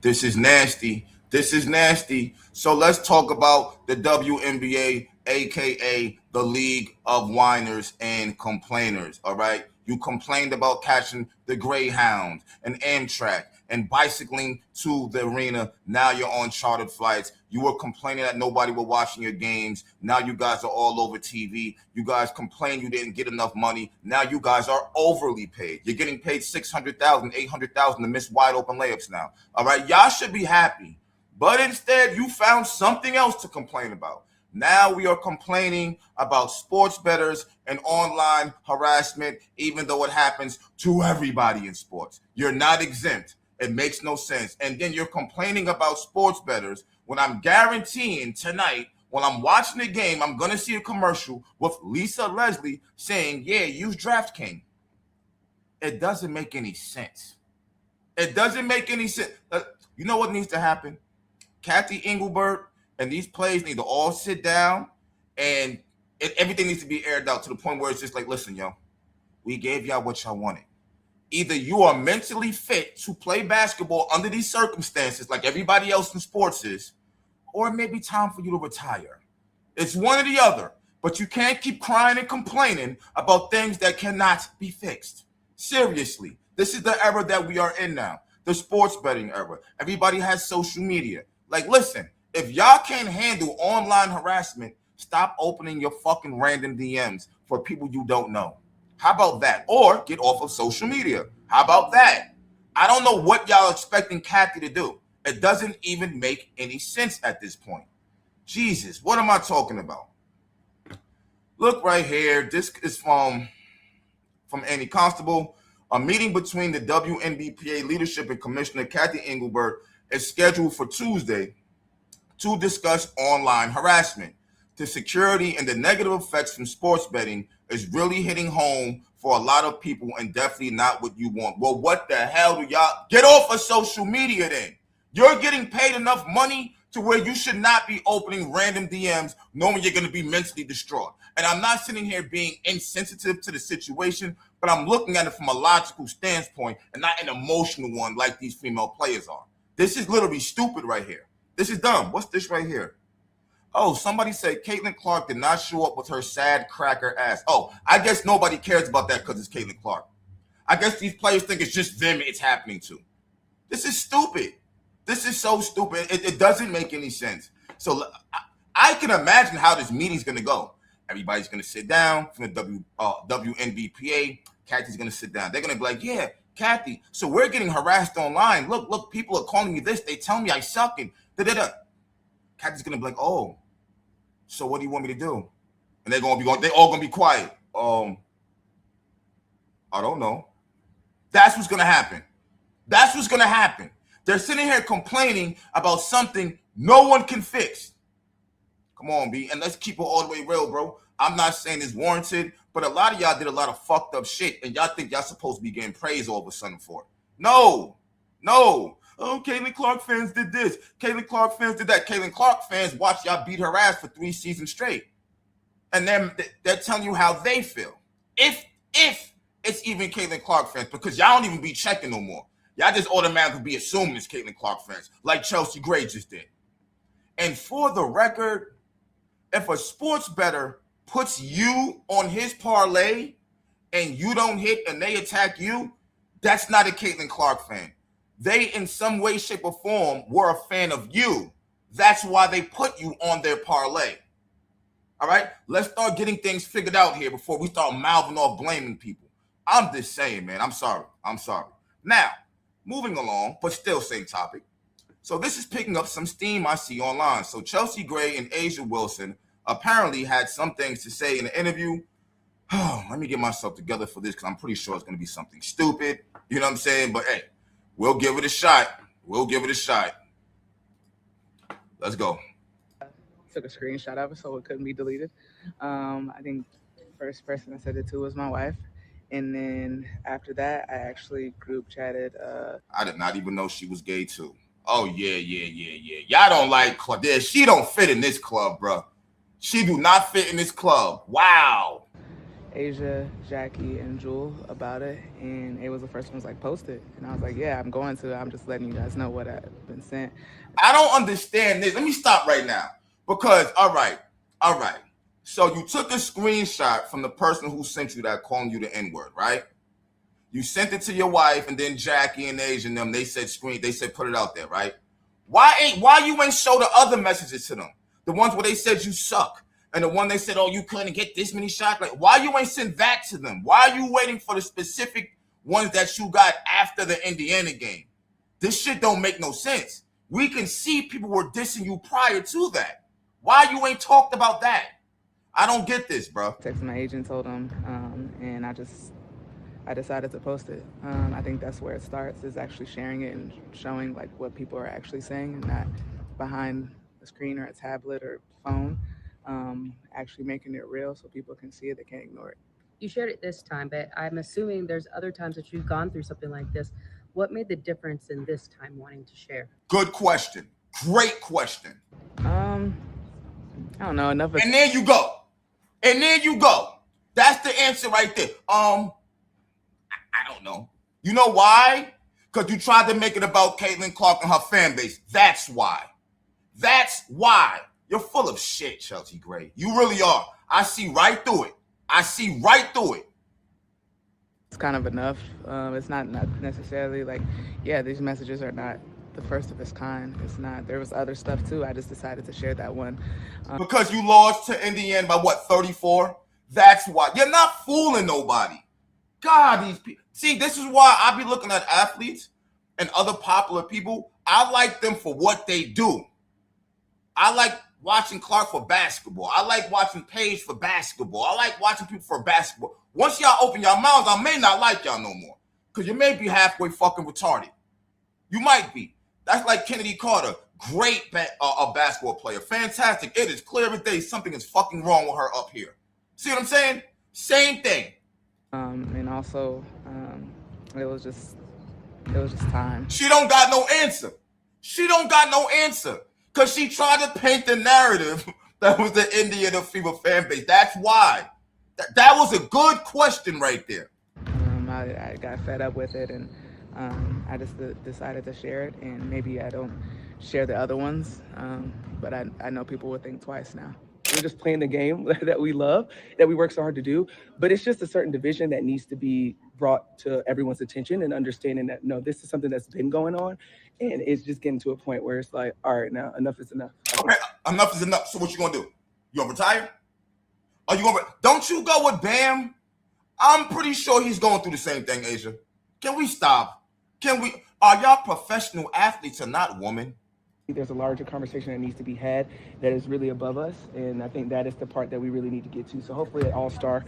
This is nasty. This is nasty. So let's talk about the WNBA, aka the League of Whiners and Complainers. All right. You complained about catching the Greyhound and Amtrak and bicycling to the arena. Now you're on chartered flights. You were complaining that nobody were watching your games. Now you guys are all over TV. You guys complain you didn't get enough money. Now you guys are overly paid. You're getting paid $600,000, $800,000 to miss wide open layups now. All right, y'all should be happy. But instead, you found something else to complain about. Now we are complaining about sports bettors and online harassment, even though it happens to everybody in sports. You're not exempt. It makes no sense. And then you're complaining about sports bettors when I'm guaranteeing tonight, when I'm watching the game, I'm going to see a commercial with Lisa Leslie saying, yeah, use DraftKings. It doesn't make any sense. It doesn't make any sense. You know what needs to happen? Kathy Engelbert and these players need to all sit down and everything needs to be aired out to the point where it's just like, listen, yo, we gave y'all what y'all wanted. Either you are mentally fit to play basketball under these circumstances like everybody else in sports is, or it may be time for you to retire. It's one or the other, but you can't keep crying and complaining about things that cannot be fixed. Seriously, this is the era that we are in now, the sports betting era. Everybody has social media. Like, listen, if y'all can't handle online harassment, stop opening your fucking random DMs for people you don't know. How about that? Or get off of social media. How about that? I don't know what y'all expecting Kathy to do. It doesn't even make any sense at this point. Jesus, what am I talking about? Look right here. This is from Annie Constable. A meeting between the WNBA leadership and Commissioner Kathy Engelbert is scheduled for Tuesday to discuss online harassment. The security and the negative effects from sports betting is really hitting home for a lot of people and definitely not what you want. Well, what the hell do y'all get off of social media then? You're getting paid enough money to where you should not be opening random DMs knowing you're going to be mentally distraught. And I'm not sitting here being insensitive to the situation, but I'm looking at it from a logical standpoint and not an emotional one like these female players are. This is literally stupid right here. This is dumb. What's this right here? Oh, somebody said Caitlyn Clark did not show up with her sad cracker ass. Oh, I guess nobody cares about that because it's Caitlyn Clark. I guess these players think it's just them it's happening to. This is stupid. This is so stupid. It doesn't make any sense. So I can imagine how this meeting's going to go. Everybody's going to sit down from the WNBPA. Kathy's going to sit down. They're going to be like, yeah, Kathy, so we're getting harassed online. Look, people are calling me this. They tell me I suck and da-da-da. Kathy's going to be like, oh, so what do you want me to do? And they're all going to be quiet. I don't know. That's what's going to happen. That's what's going to happen. They're sitting here complaining about something no one can fix. Come on, B. And let's keep it all the way real, bro. I'm not saying it's warranted, but a lot of y'all did a lot of fucked up shit, and y'all think y'all supposed to be getting praise all of a sudden for it. No. Oh, Caitlyn Clark fans did this. Caitlyn Clark fans did that. Caitlyn Clark fans watched y'all beat her ass for 3 seasons straight. And then they're telling you how they feel. If it's even Caitlyn Clark fans, because y'all don't even be checking no more. Y'all just automatically be assuming it's Caitlyn Clark fans, like Chelsea Gray just did. And for the record, if a sports bettor puts you on his parlay and you don't hit and they attack you, that's not a Caitlyn Clark fan. They, in some way, shape, or form, were a fan of you. That's why they put you on their parlay. All right? Let's start getting things figured out here before we start mouthing off blaming people. I'm just saying, man. I'm sorry. Now, moving along, but still same topic. So this is picking up some steam I see online. So Chelsea Gray and Asia Wilson apparently had some things to say in the interview. Let me get myself together for this because I'm pretty sure it's going to be something stupid. You know what I'm saying? But hey, we'll give it a shot. Let's go. Took a screenshot of it so it couldn't be deleted. I think the first person I sent it to was my wife. And then after that, I actually group chatted. I did not even know she was gay too. Oh, yeah. Y'all don't like club. Yeah, she don't fit in this club, bro. She do not fit in this club. Wow. Asia, Jackie, and Jewel about it, and it was the first one was like, post it. And I was like, yeah, I'm going to. I'm just letting you guys know what I've been sent. I don't understand this. Let me stop right now. Because, all right. So you took a screenshot from the person who sent you that calling you the N-word, right? You sent it to your wife, and then Jackie and Asia and them, they said put it out there, right? Why you ain't show the other messages to them? The ones where they said you suck. And the one they said, oh, you couldn't get this many shots. Like, why you ain't send that to them? Why are you waiting for the specific ones that you got after the Indiana game? This shit don't make no sense. We can see people were dissing you prior to that. Why you ain't talked about that? I don't get this, bro. Texted my agent, told him, and I decided to post it. I think that's where it starts, is actually sharing it and showing like what people are actually saying, and not behind a screen or a tablet or phone. Actually making it real so people can see it, they can't ignore it. You shared it this time, but I'm assuming there's other times that you've gone through something like this. What made the difference in this time wanting to share? Good question. Great question. I don't know enough. And there you go. That's the answer right there. I don't know. You know why? Because you tried to make it about Caitlyn Clark and her fan base. That's why. You're full of shit, Chelsea Gray. You really are. I see right through it. It's kind of enough. It's not necessarily like, yeah, these messages are not the first of its kind. It's not. There was other stuff too. I just decided to share that one. Because you lost to Indiana by what, 34? That's why. You're not fooling nobody. God, these people. See, this is why I be looking at athletes and other popular people. I like them for what they do. I like watching Clark for basketball. I like watching Paige for basketball. I like watching people for basketball. Once y'all open your mouths, I may not like y'all no more. Because you may be halfway fucking retarded. You might be. That's like Kennedy Carter. Great a basketball player. Fantastic. It is clear as day something is fucking wrong with her up here. See what I'm saying? Same thing. And also, it was just time. She don't got no answer. Because she tried to paint the narrative that was the Indiana Fever fan base. That's why. That was a good question right there. I got fed up with it, and I just decided to share it. And maybe I don't share the other ones, but I know people will think twice now. We're just playing the game that we love, that we work so hard to do. But it's just a certain division that needs to be brought to everyone's attention, and understanding that, no, this is something that's been going on. And it's just getting to a point where it's like, all right, now enough is enough. Okay, enough is enough. So what you gonna do? You gonna retire? Are you gonna? Don't you go with Bam? I'm pretty sure he's going through the same thing, Asia. Can we stop? Are y'all professional athletes or not, woman? There's a larger conversation that needs to be had that is really above us, and I think that is the part that we really need to get to. So hopefully at All-Star,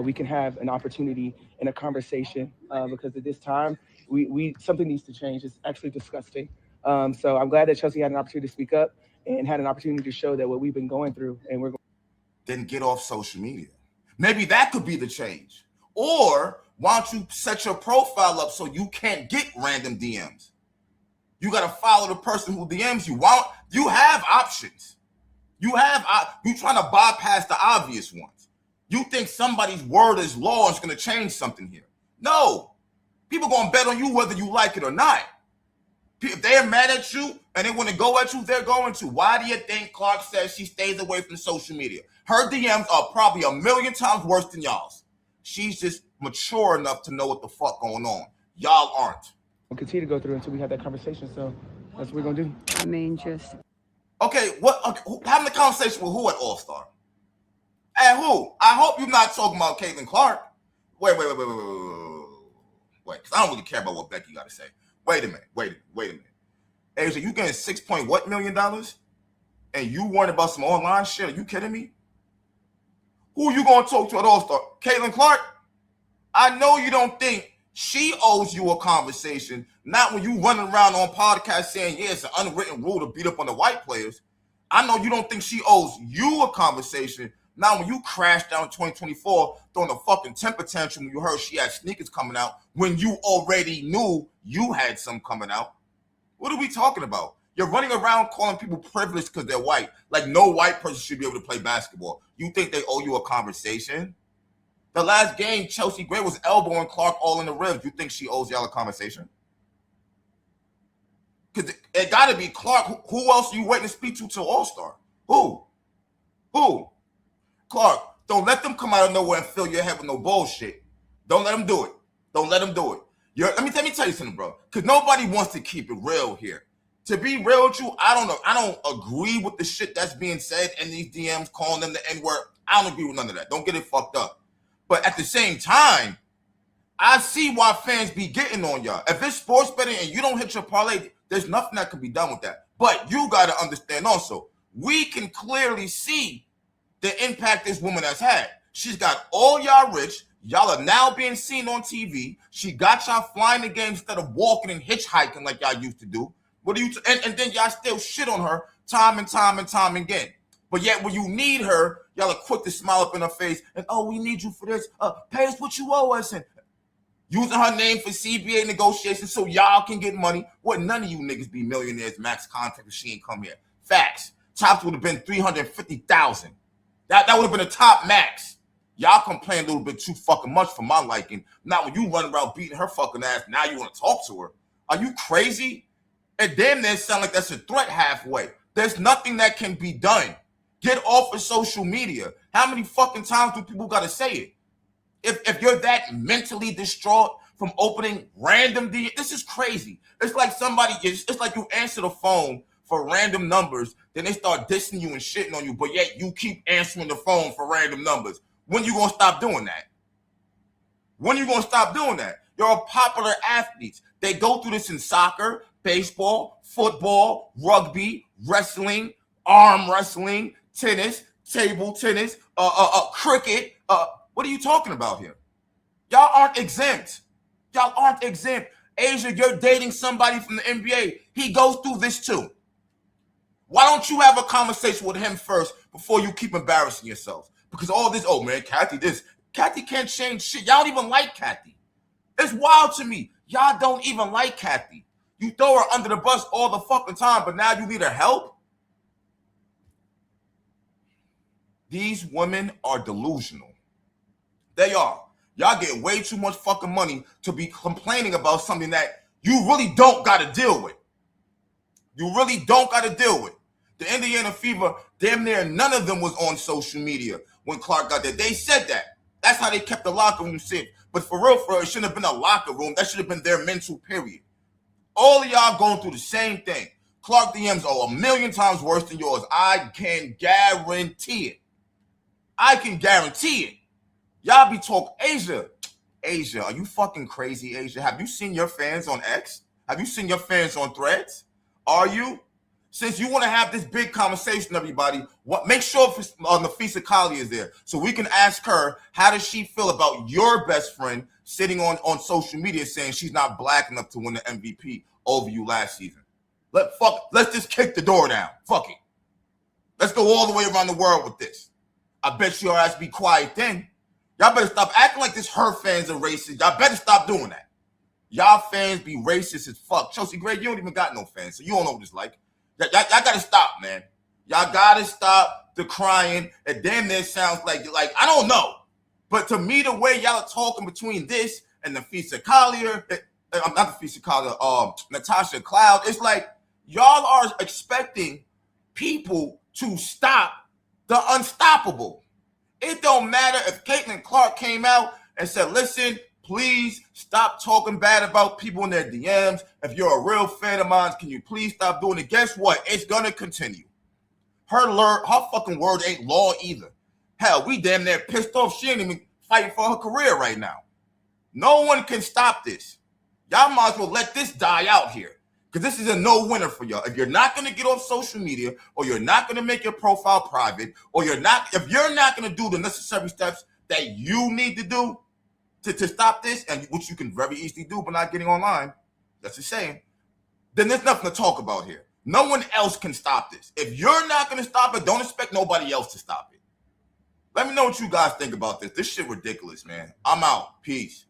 we can have an opportunity and a conversation, because at this time, we something needs to change. It's actually disgusting. So I'm glad that Chelsea had an opportunity to speak up and had an opportunity to show that what we've been going through, and we're going. Then get off social media. Maybe that could be the change. Or why don't you set your profile up so you can't get random DMs? You got to follow the person who DMs you. You have options. You trying to bypass the obvious ones. You think somebody's word is law is going to change something here. No. People going to bet on you whether you like it or not. If they're mad at you and they want to go at you, they're going to. Why do you think Clark says she stays away from social media? Her DMs are probably 1,000,000 times worse than y'all's. She's just mature enough to know what the fuck going on. Y'all aren't. We'll continue to go through until we have that conversation. So that's what we're going to do. I mean, just... Okay, having a conversation with who at All-Star? And who? I hope you're not talking about Caitlyn Clark. Wait, because I don't really care about what Becky got to say. Wait a minute. Asia, you getting $6 million? And you worrying about some online shit? Are you kidding me? Who are you going to talk to at All-Star? Caitlyn Clark? I know you don't think she owes you a conversation, not when you running around on podcasts saying, yeah, it's an unwritten rule to beat up on the white players. I know you don't think she owes you a conversation, not when you crashed down in 2024 throwing a fucking temper tantrum when you heard she had sneakers coming out when you already knew you had some coming out. What are we talking about? You're running around calling people privileged because they're white, like no white person should be able to play basketball. You think they owe you a conversation? The last game, Chelsea Gray was elbowing Clark all in the ribs. You think she owes y'all a conversation? Because it got to be Clark. Who else are you waiting to speak to till All-Star? Who? Clark, don't let them come out of nowhere and fill your head with no bullshit. Don't let them do it. Let me tell you something, bro. Because nobody wants to keep it real here. To be real with you, I don't know. I don't agree with the shit that's being said in these DMs, calling them the N-word. I don't agree with none of that. Don't get it fucked up. But at the same time, I see why fans be getting on y'all. If it's sports betting and you don't hit your parlay, there's nothing that can be done with that. But you got to understand also, we can clearly see the impact this woman has had. She's got all y'all rich. Y'all are now being seen on TV. She got y'all flying the game instead of walking and hitchhiking like y'all used to do. What do you? And then y'all still shit on her time and time again. But yet when you need her, y'all are quick to smile up in her face and, oh, we need you for this. Pay us what you owe us. And using her name for CBA negotiations so y'all can get money. What, none of you niggas be millionaires max contract if she ain't come here. Facts. Tops would have been $350,000. That would have been a top max. Y'all complain a little bit too fucking much for my liking. Now when you run around beating her fucking ass, now you want to talk to her. Are you crazy? It damn near sound like that's a threat halfway. There's nothing that can be done. Get off of social media. How many fucking times do people got to say it? If you're that mentally distraught from opening random DMs, this is crazy. It's like it's like you answer the phone for random numbers, then they start dissing you and shitting on you, but yet you keep answering the phone for random numbers. When you gonna stop doing that? You're a popular athletes. They go through this in soccer, baseball, football, rugby, wrestling, arm wrestling, tennis, table tennis, cricket. What are you talking about here? Y'all aren't exempt. Asia, you're dating somebody from the NBA. He goes through this too. Why don't you have a conversation with him first before you keep embarrassing yourselves? Because all this, oh man, Kathy can't change shit. Y'all don't even like Kathy. It's wild to me. Y'all don't even like Kathy. You throw her under the bus all the fucking time, but now you need her help? These women are delusional. They are. Y'all get way too much fucking money to be complaining about something that you really don't got to deal with. The Indiana Fever, damn near none of them was on social media when Clark got there. They said that. That's how they kept the locker room safe. But for real, it shouldn't have been a locker room. That should have been their mental period. All of y'all going through the same thing. Clark DMs are a million times worse than yours. I can guarantee it. Y'all be talking, Asia, are you fucking crazy, Asia? Have you seen your fans on X? Have you seen your fans on Threads? Are you? Since you want to have this big conversation, everybody, make sure Nafisa Kali is there so we can ask her, how does she feel about your best friend sitting on social media saying she's not black enough to win the MVP over you last season? Let's just kick the door down. Fuck it. Let's go all the way around the world with this. I bet your ass be quiet then. Y'all better stop acting like this her fans are racist. Y'all better stop doing that. Y'all fans be racist as fuck. Chelsea Gray, you don't even got no fans, so you don't know what it's like. Y'all gotta stop, man. Y'all gotta stop the crying. It damn near sounds like I don't know. But to me, the way y'all are talking between this and the Nafisa Collier, I'm not the Nafisa Collier, Natasha Cloud, it's like y'all are expecting people to stop the unstoppable. It don't matter if Caitlyn Clark came out and said, listen, please stop talking bad about people in their DMs. If you're a real fan of mine, can you please stop doing it? Guess what? It's going to continue. Her fucking word ain't law either. Hell, we damn near pissed off. She ain't even fighting for her career right now. No one can stop this. Y'all might as well let this die out here because this is a no-winner for y'all. If you're not going to get off social media or you're not going to make your profile private or if you're not going to do the necessary steps that you need to do to stop this, and which you can very easily do by not getting online, that's a shame, then there's nothing to talk about here. No one else can stop this. If you're not going to stop it, don't expect nobody else to stop it. Let me know what you guys think about this. This shit ridiculous, man. I'm out. Peace.